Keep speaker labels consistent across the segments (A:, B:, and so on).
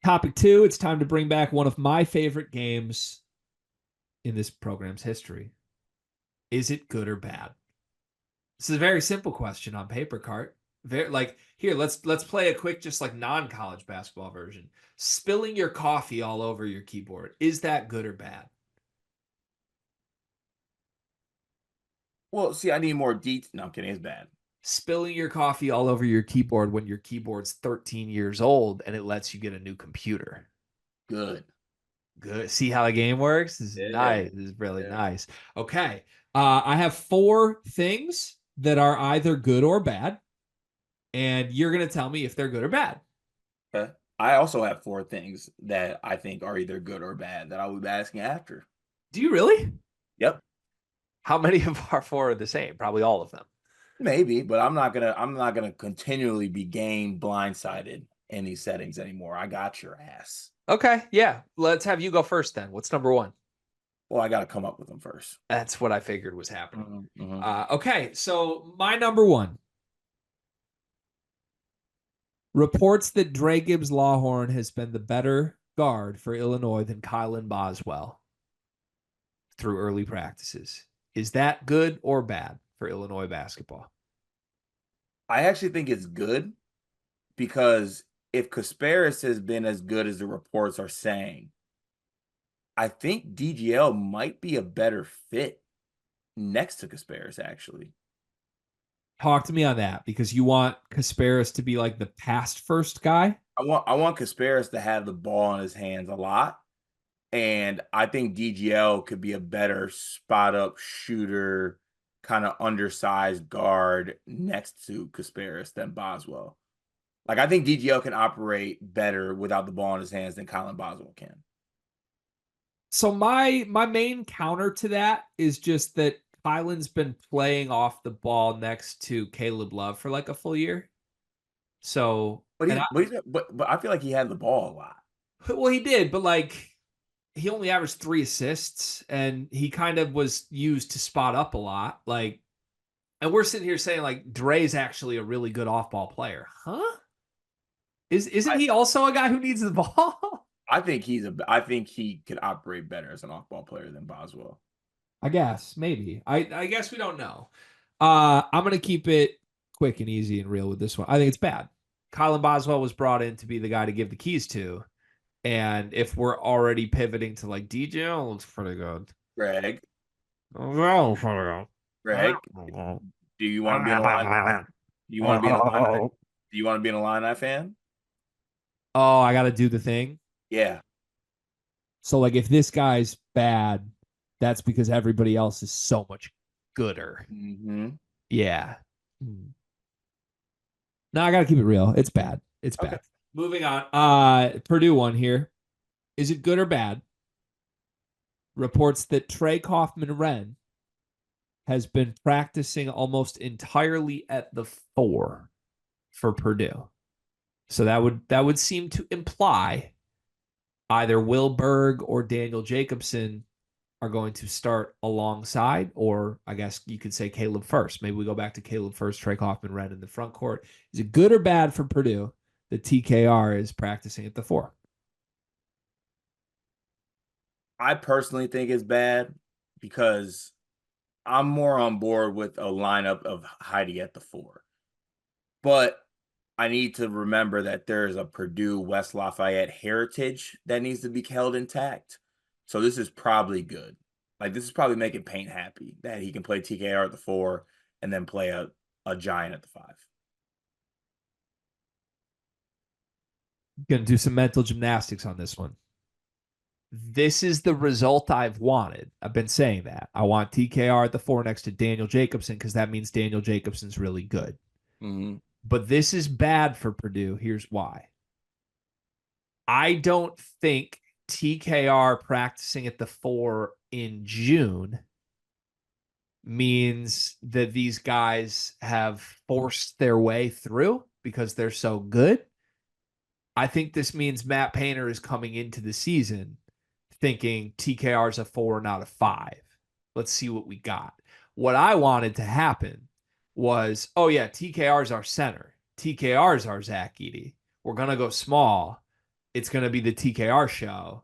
A: Topic 2, it's time to bring back one of my favorite games in this program's history. Is it good or bad? This is a very simple question on paper, Cart. Very like here, let's play a quick, just like non-college basketball version. Spilling your coffee all over your keyboard. Is that good or bad?
B: Well, see, I need more detail. No, I'm kidding. It's bad.
A: Spilling your coffee all over your keyboard when your keyboard's 13 years old and it lets you get a new computer.
B: Good.
A: Good. See how the game works? This is
B: Yeah.
A: nice. This is really
B: Yeah.
A: nice. Okay. I have 4 things that are either good or bad, and you're going to tell me if they're good or bad.
B: Okay. I also have four things that I think are either good or bad that I will be asking after.
A: Do you really?
B: Yep.
A: How many of our 4 are the same? Probably all of them.
B: Maybe, but I'm not gonna continually be game blindsided in these settings anymore. I got your ass.
A: Okay. Yeah. Let's have you go first then. What's number 1?
B: Well, I gotta come up with them first.
A: That's what I figured was happening.
B: Mhm.
A: Okay. So my number 1 reports that Dre Gibbs Lawhorn has been the better guard for Illinois than Kylan Boswell through early practices. Is that good or bad for Illinois basketball?
B: I actually think it's good because if Kasparis has been as good as the reports are saying, I think DGL might be a better fit next to Kasparis, actually.
A: Talk to me on that because you want Kasparis to be like the pass first guy.
B: I want Kasparis to have the ball in his hands a lot. And I think DGL could be a better spot up shooter, kind of undersized guard next to Kasparis than Boswell. Like I think DGL can operate better without the ball in his hands than Colin Boswell can.
A: So my main counter to that is just that Kylan's been playing off the ball next to Caleb Love for like a full year. So
B: But
A: and
B: he's but I feel like he had the ball a lot.
A: well, he did, but like he only averaged 3 assists and he kind of was used to spot up a lot. Like, and we're sitting here saying like Dre's actually a really good off ball player. Huh? Isn't
B: I
A: he also a guy who needs the ball?
B: I think he could operate better as an off ball player than Boswell.
A: I guess, maybe. I guess we don't know. I'm gonna keep it quick and easy and real with this one. I think it's bad. Colin Boswell was brought in to be the guy to give the keys to. And if we're already pivoting to like DJ, looks pretty good.
B: Greg,
A: Well, pretty
B: Greg,
A: good.
B: do you want to be in a line? Do you want to be in a line? Do you want to be in a Illini fan?
A: Oh, I got to do the thing.
B: Yeah.
A: So, like, if this guy's bad, that's because everybody else is so much gooder.
B: Mm-hmm.
A: Yeah. No, I got to keep it real. It's bad. It's
B: Okay.
A: bad. Moving on. Purdue one here. Is it good or bad? Reports that Trey Kaufman-Wren has been practicing almost entirely at the 4 for Purdue. So that would seem to imply either Will Berg or Daniel Jacobson are going to start alongside, or I guess you could say Caleb first. Maybe we go back to Caleb first, Trey Kaufman-Wren in the front court. Is it good or bad for Purdue that TKR is practicing at the 4?
B: I personally think it's bad because I'm more on board with a lineup of Heidi at the 4. But I need to remember that there's a Purdue West Lafayette heritage that needs to be held intact. So this is probably good. Like this is probably making Paint happy that he can play TKR at the 4 and then play a giant at the 5.
A: Going to do some mental gymnastics on this one. This is the result I've wanted. I've been saying that. I want TKR at the 4 next to Daniel Jacobson because that means Daniel Jacobson's really good.
B: Mm-hmm.
A: But this is bad for Purdue. Here's why. I don't think TKR practicing at the 4 in June means that these guys have forced their way through because they're so good. I think this means Matt Painter is coming into the season thinking TKR is a 4, not a 5. Let's see what we got. What I wanted to happen was, oh yeah, TKR is our center. TKR is our Zach Edey. We're going to go small. it's going to be the TKR show.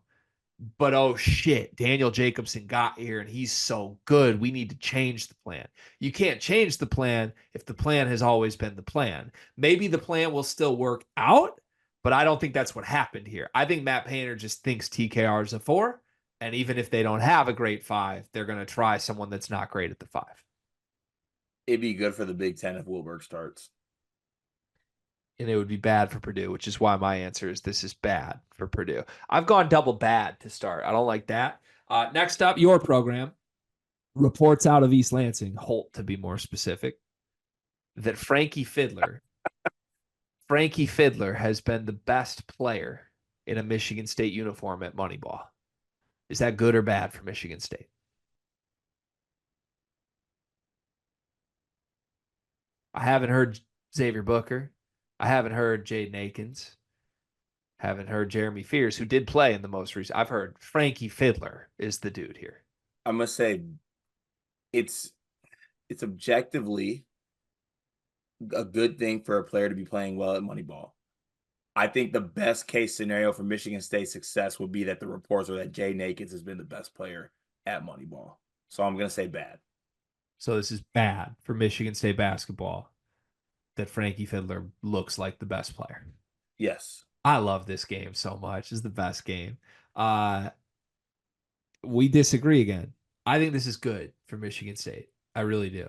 A: But oh shit, Daniel Jacobson got here and he's so good. We need to change the plan. You can't change the plan if the plan has always been the plan. Maybe the plan will still work out, but I don't think that's what happened here. I think Matt Painter just thinks TKR is a 4. And even if they don't have a great 5, they're going to try someone that's not great at the 5.
B: It'd be good for the Big Ten if Wilberg starts.
A: And it would be bad for Purdue, which is why my answer is this is bad for Purdue. I've gone double bad to start. I don't like that. Next up, your program. Reports out of East Lansing, Holt to be more specific, that Frankie Fiddler has been the best player in a Michigan State uniform at Moneyball. Is that good or bad for Michigan State? I haven't heard Xavier Booker. I haven't heard Jaden Akins. Haven't heard Jeremy Fears, who did play in the most recent. I've heard Frankie Fiddler is the dude here.
B: I must say, it's objectively a good thing for a player to be playing well at Moneyball. I think the best case scenario for Michigan State's success would be that the reports are that Jaden Akins has been the best player at Moneyball. So I'm going to say bad.
A: So this is bad for Michigan State basketball that Frankie Fiddler looks like the best player.
B: Yes.
A: I love this game so much. It's the best game. We disagree again. I think this is good for Michigan State. I really do.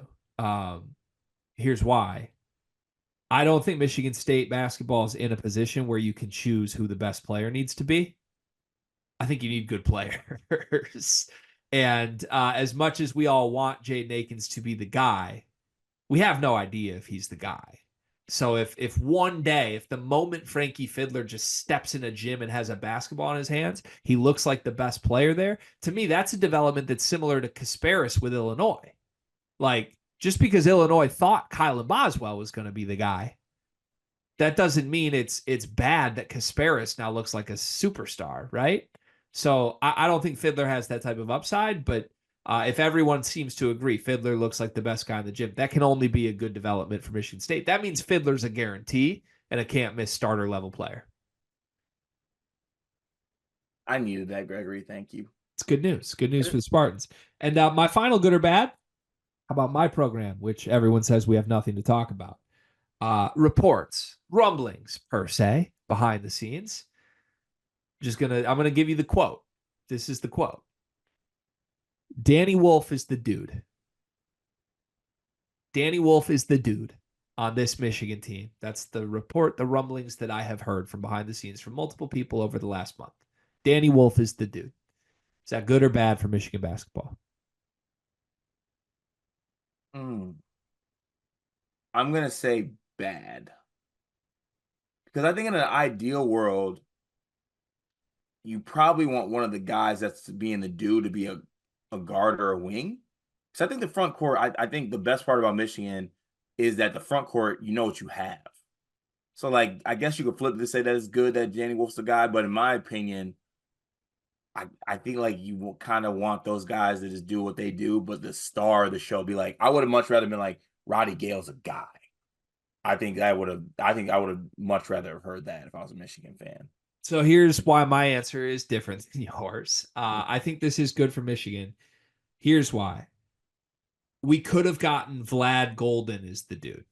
A: Here's why. I don't think Michigan State basketball is in a position where you can choose who the best player needs to be. I think you need good players. And as much as we all want Jaden Akins to be the guy, we have no idea if he's the guy. So if one day, if the moment Frankie Fiddler just steps in a gym and has a basketball in his hands, he looks like the best player there, to me, that's a development that's similar to Kasparis with Illinois. Like, just because Illinois thought Kylan Boswell was going to be the guy, that doesn't mean it's bad that Kasparis now looks like a superstar, right? So I don't think Fiddler has that type of upside, but if everyone seems to agree Fiddler looks like the best guy in the gym, that can only be a good development for Michigan State. That means Fiddler's a guarantee and a can't-miss starter level player.
B: I needed that, Gregory. Thank you.
A: It's good news. Good news for the Spartans. And my final good or bad, how about my program, which everyone says we have nothing to talk about? Reports, rumblings, per se, behind the scenes. I'm gonna give you the quote. This is the quote. Danny Wolf is the dude. Danny Wolf is the dude on this Michigan team. That's the report, the rumblings that I have heard from behind the scenes from multiple people over the last month. Danny Wolf is the dude. Is that good or bad for Michigan basketball?
B: I'm going to say bad. Because I think in an ideal world, you probably want one of the guys that's being the dude to be a guard or a wing. Because I think the front court, I think the best part about Michigan is that the front court, you know what you have. So, like, I guess you could flip it to say that it's good that Danny Wolf's the guy, but in my opinion, I think, like, you kind of want those guys to just do what they do, but the star of the show be like, I would have much rather been like, Roddy Gale's a guy. I think I would have much rather have heard that if I was a Michigan fan.
A: So here's why my answer is different than yours. I think this is good for Michigan. Here's why. We could have gotten Vlad Golden as the dude.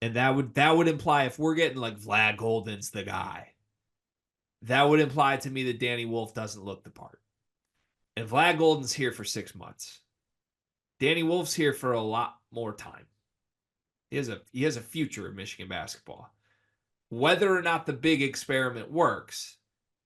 A: And that would imply if we're getting like Vlad Golden's the guy, that would imply to me that Danny Wolf doesn't look the part. And Vlad Golden's here for 6 months. Danny Wolf's here for a lot more time. He has a future in Michigan basketball. Whether or not the big experiment works,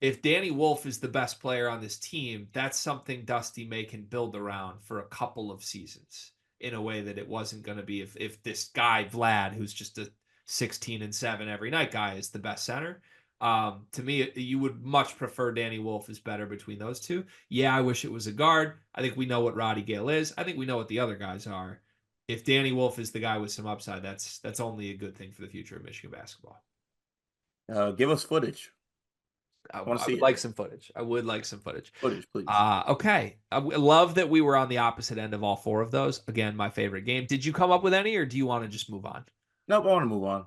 A: if Danny Wolf is the best player on this team, that's something Dusty May can build around for a couple of seasons in a way that it wasn't going to be if this guy, Vlad, who's just a 16-7 every night guy, is the best center. To me, you would much prefer Danny Wolf is better between those two. Yeah, I wish it was a guard. I think we know what Roddy Gale is. I think we know what the other guys are. If Danny Wolf is the guy with some upside, that's only a good thing for the future of Michigan basketball.
B: Give us footage.
A: I would like some footage. I would like some footage.
B: Footage, please.
A: Okay. I love that we were on the opposite end of all 4 of those. Again, my favorite game. Did you come up with any, or do you want to just move on?
B: Nope, I want to move on.